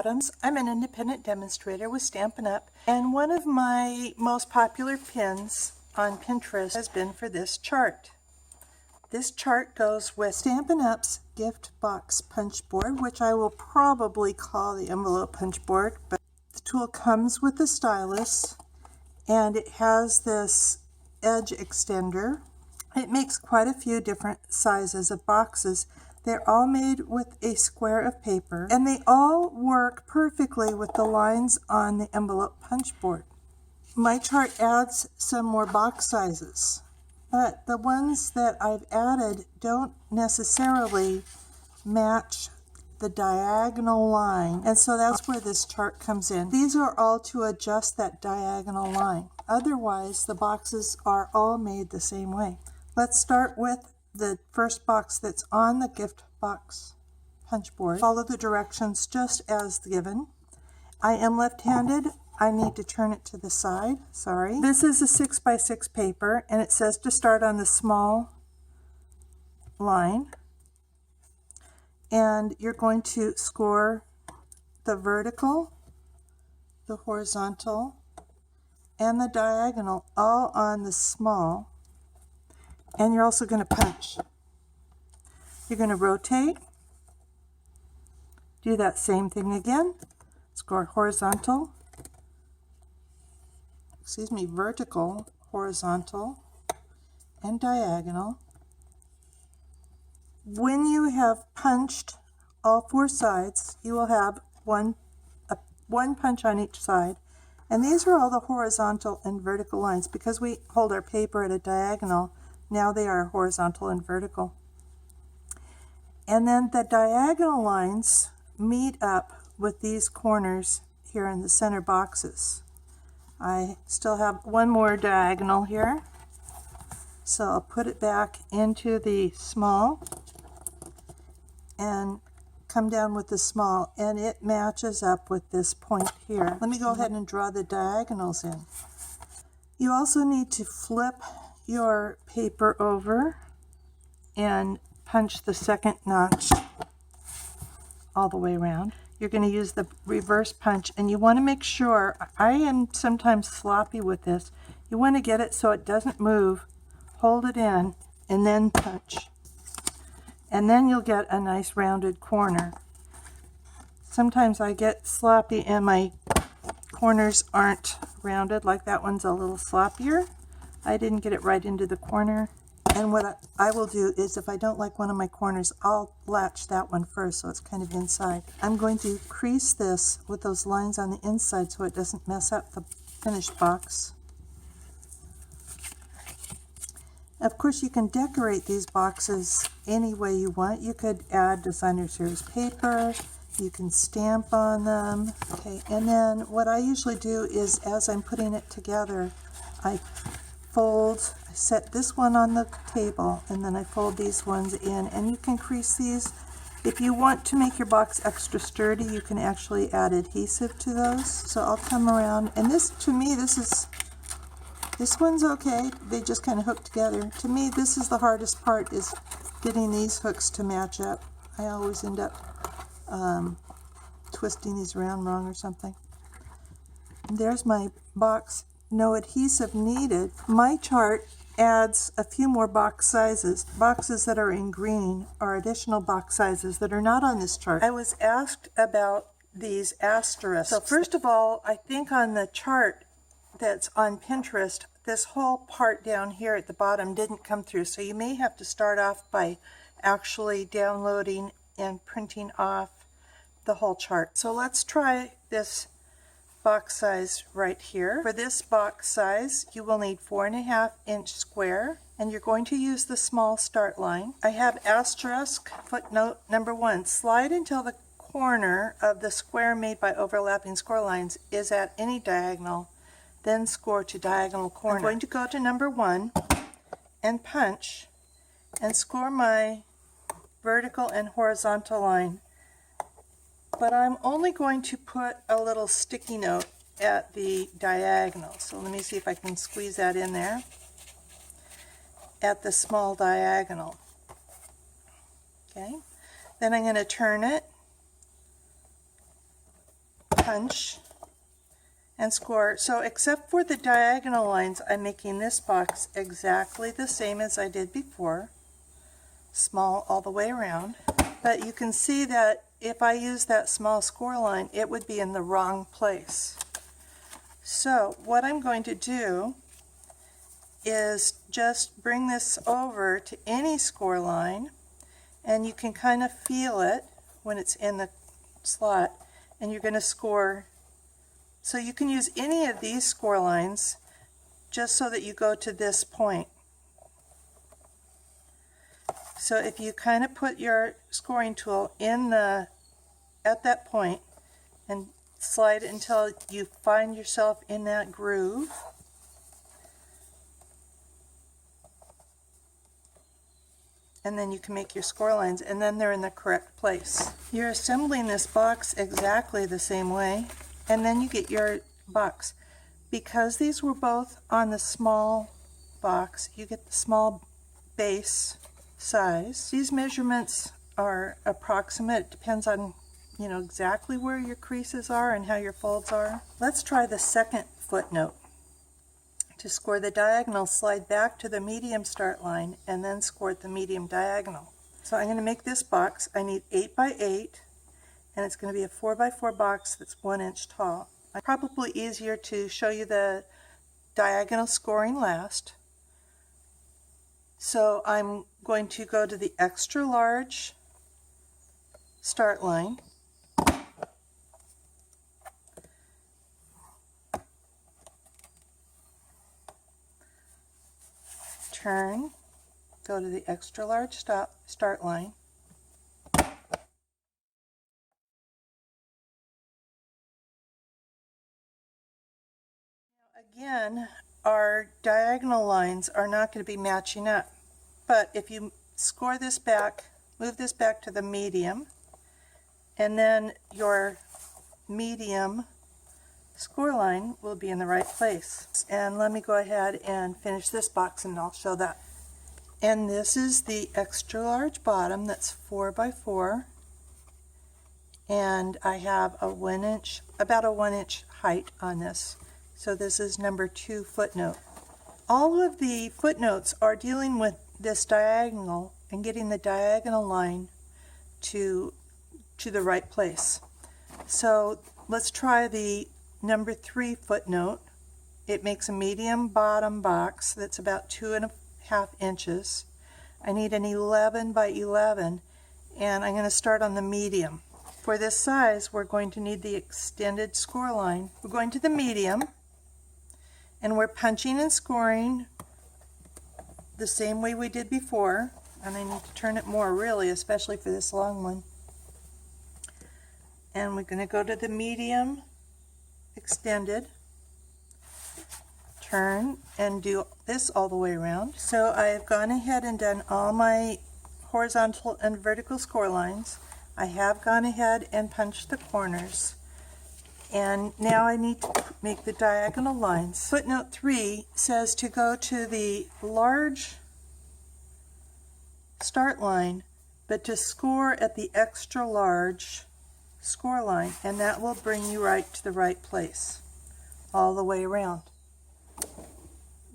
Adams. I'm an independent demonstrator with Stampin' Up, and one of my most popular pins on Pinterest has been for this chart. This chart goes with Stampin' Up's gift box punch board, which I will probably call the envelope punch board, but the tool comes with the stylus and it has this edge extender. It makes quite a few different sizes of boxes. They're all made with a square of paper, and they all work perfectly with the lines on the envelope punch board. My chart adds some more box sizes, but the ones that I've added don't necessarily match the diagonal line, and so that's where this chart comes in. These are all to adjust that diagonal line. Otherwise, the boxes are all made the same way. Let's start with the first box that's on the gift box punch board. Follow the directions just as given. I am left-handed. I need to turn it to the side. Sorry. This is a 6x6 paper, and it says to start on the small line. And you're going to score the vertical, the horizontal, and the diagonal all on the small. And you're also going to punch. You're going to rotate, do that same thing again, score horizontal, vertical, horizontal, and diagonal. When you have punched all four sides, you will have one punch on each side. And these are all the horizontal and vertical lines. Because we hold our paper at a diagonal, now they are horizontal and vertical. And then the diagonal lines meet up with these corners here in the center boxes. I still have one more diagonal here, so I'll put it back into the small and come down with the small, and it matches up with this point here. Let me go ahead and draw the diagonals in. You also need to flip your paper over and punch the second notch all the way around. You're going to use the reverse punch, and you want to make sure, I am sometimes sloppy with this, you want to get it so it doesn't move, hold it in, and then punch. And then you'll get a nice rounded corner. Sometimes I get sloppy and my corners aren't rounded, like that one's a little sloppier. I didn't get it right into the corner. And what I will do is, if I don't like one of my corners, I'll latch that one first so it's kind of inside. I'm going to crease this with those lines on the inside so it doesn't mess up the finished box. Of course, you can decorate these boxes any way you want. You could add designer series paper, you can stamp on them. Okay, and then what I usually do is, as I'm putting it together, I set this one on the table, and then I fold these ones in, and you can crease these. If you want to make your box extra sturdy, you can actually add adhesive to those. So I'll come around, and this one's okay. They just kind of hook together. To me, this is the hardest part, is getting these hooks to match up. I always end up twisting these around wrong or something. And there's my box. No adhesive needed. My chart adds a few more box sizes. Boxes that are in green are additional box sizes that are not on this chart. I was asked about these asterisks. So first of all, I think on the chart that's on Pinterest, this whole part down here at the bottom didn't come through, so you may have to start off by actually downloading and printing off the whole chart. So let's try this box size right here. For this box size, you will need 4.5-inch square, and you're going to use the small start line. I have asterisk footnote number 1. Slide until the corner of the square made by overlapping score lines is at any diagonal, then score to diagonal corner. I'm going to go to number 1 and punch and score my vertical and horizontal line. But I'm only going to put a little sticky note at the diagonal. So let me see if I can squeeze that in there at the small diagonal. Okay, then I'm going to turn it punch and score. So except for the diagonal lines, I'm making this box exactly the same as I did before, small all the way around. But you can see that if I use that small score line, it would be in the wrong place. So what I'm going to do is just bring this over to any score line, and you can kind of feel it when it's in the slot, and you're going to score. So you can use any of these score lines just so that you go to this point. So if you kind of put your scoring tool at that point and slide it until you find yourself in that groove, and then you can make your score lines, and then they're in the correct place. You're assembling this box exactly the same way, and then you get your box. Because these were both on the small box, you get the small base size. These measurements are approximate. It depends on, you know, exactly where your creases are and how your folds are. Let's try the second footnote. To score the diagonal, slide back to the medium start line and then score at the medium diagonal. So I'm going to make this box. I need 8 by 8, and it's going to be a 4 by 4 box that's 1 inch tall. It's probably easier to show you the diagonal scoring last. So I'm going to go to the extra large start line. Turn, go to the extra large start line. Now again, our diagonal lines are not going to be matching up, but if you score this back, move this back to the medium, and then your medium score line will be in the right place. And let me go ahead and finish this box and I'll show that. And this is the extra large bottom that's 4 by 4, and I have a 1 inch, about a 1 inch height on this. So this is number 2 footnote. All of the footnotes are dealing with this diagonal and getting the diagonal line to the right place. So let's try the number 3 footnote. It makes a medium bottom box that's about 2.5 inches. I need an 11 by 11, and I'm going to start on the medium. For this size, we're going to need the extended score line. We're going to the medium, and we're punching and scoring the same way we did before, and I need to turn it more really, especially for this long one. And we're going to go to the medium extended, turn, and do this all the way around. So I've gone ahead and done all my horizontal and vertical score lines. I have gone ahead and punched the corners, and now I need to make the diagonal lines. Footnote 3 says to go to the large start line, but to score at the extra large score line, and that will bring you right to the right place all the way around.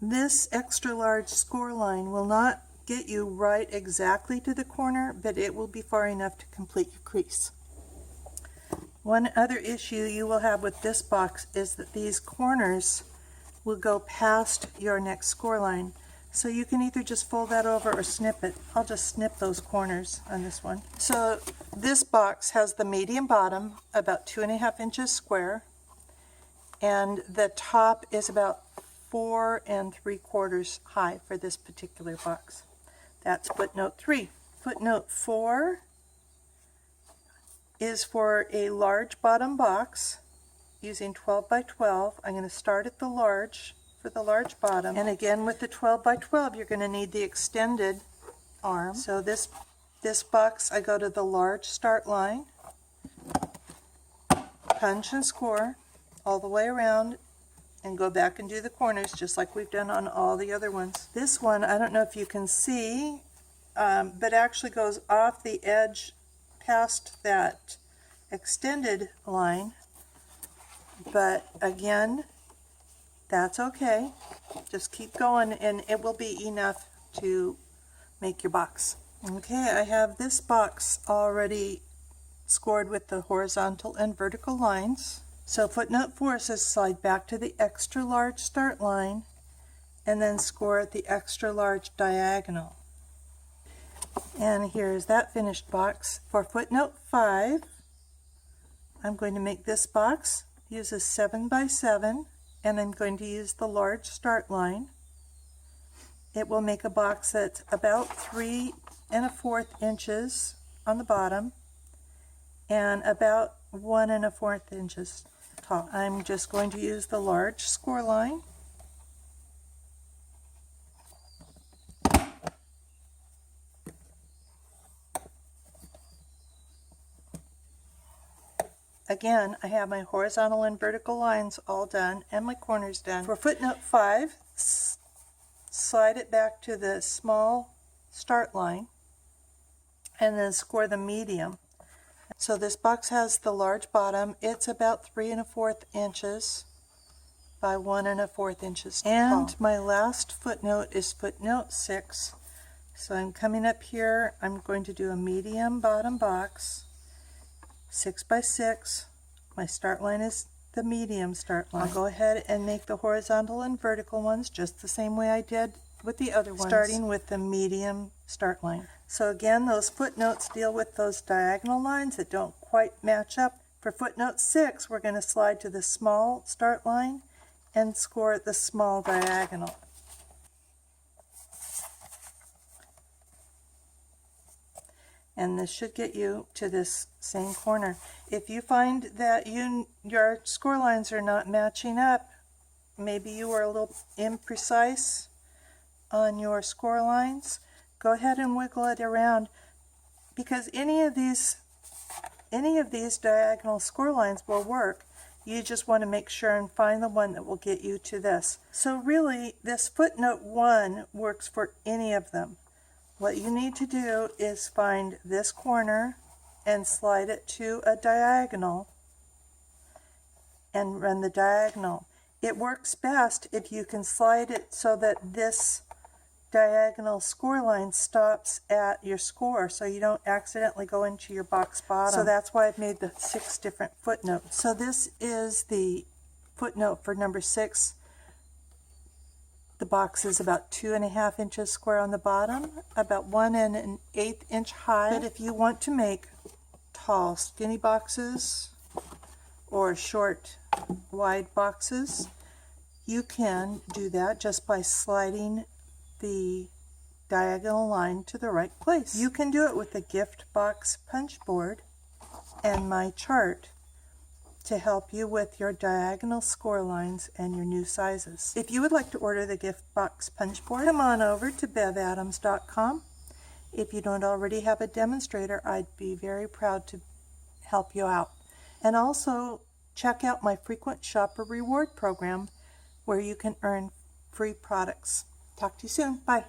This extra large score line will not get you right exactly to the corner, but it will be far enough to complete your crease. One other issue you will have with this box is that these corners will go past your next score line. So you can either just fold that over or snip it. I'll just snip those corners on this one. So this box has the medium bottom, about 2.5 inches square, and the top is about 4 3/4 high for this particular box. That's footnote 3. Footnote 4 is for a large bottom box using 12 by 12. I'm going to start at the large for the large bottom, and again with the 12 by 12 you're going to need the extended arm. So this box, I go to the large start line, punch and score all the way around, and go back and do the corners just like we've done on all the other ones. This one, I don't know if you can see, but actually goes off the edge past that extended line but again, that's okay. Just keep going and it will be enough to make your box. Okay, I have this box already scored with the horizontal and vertical lines. So footnote 4 says slide back to the extra large start line and then score at the extra large diagonal. And here's that finished box. For footnote 5, I'm going to make this box, use a 7 by 7, and I'm going to use the large start line. It will make a box that's about 3 1/4 inches on the bottom and about 1 1/4 inches tall. I'm just going to use the large score line. Again, I have my horizontal and vertical lines all done and my corners done. For footnote 5, slide it back to the small start line and then score the medium. So this box has the large bottom. It's about 3 1/4 inches by 1 1/4 inches tall. And my last footnote is footnote 6. So I'm coming up here, I'm going to do a medium bottom box, 6 by 6. My start line is the medium start line. I'll go ahead and make the horizontal and vertical ones just the same way I did with the other ones, starting with the medium start line. So again, those footnotes deal with those diagonal lines that don't quite match up. For footnote 6, we're going to slide to the small start line and score at the small diagonal. And this should get you to this same corner. If you find that your score lines are not matching up, maybe you were a little imprecise on your score lines, go ahead and wiggle it around, because any of these diagonal score lines will work. You just want to make sure and find the one that will get you to this. So really, this footnote 1 works for any of them. What you need to do is find this corner and slide it to a diagonal and run the diagonal. It works best if you can slide it so that this diagonal score line stops at your score so you don't accidentally go into your box bottom. So that's why I've made the 6 different footnotes. So this is the footnote for number 6. The box is about 2 1/2 inches square on the bottom, about 1 1/8 inch high. But if you want to make tall, skinny boxes or short, wide boxes, you can do that just by sliding the diagonal line to the right place. You can do it with a gift box punch board and my chart to help you with your diagonal score lines and your new sizes. If you would like to order the gift box punch board, come on over to bevadams.com. If you don't already have a demonstrator, I'd be very proud to help you out. And also check out my frequent shopper reward program where you can earn free products. Talk to you soon. Bye.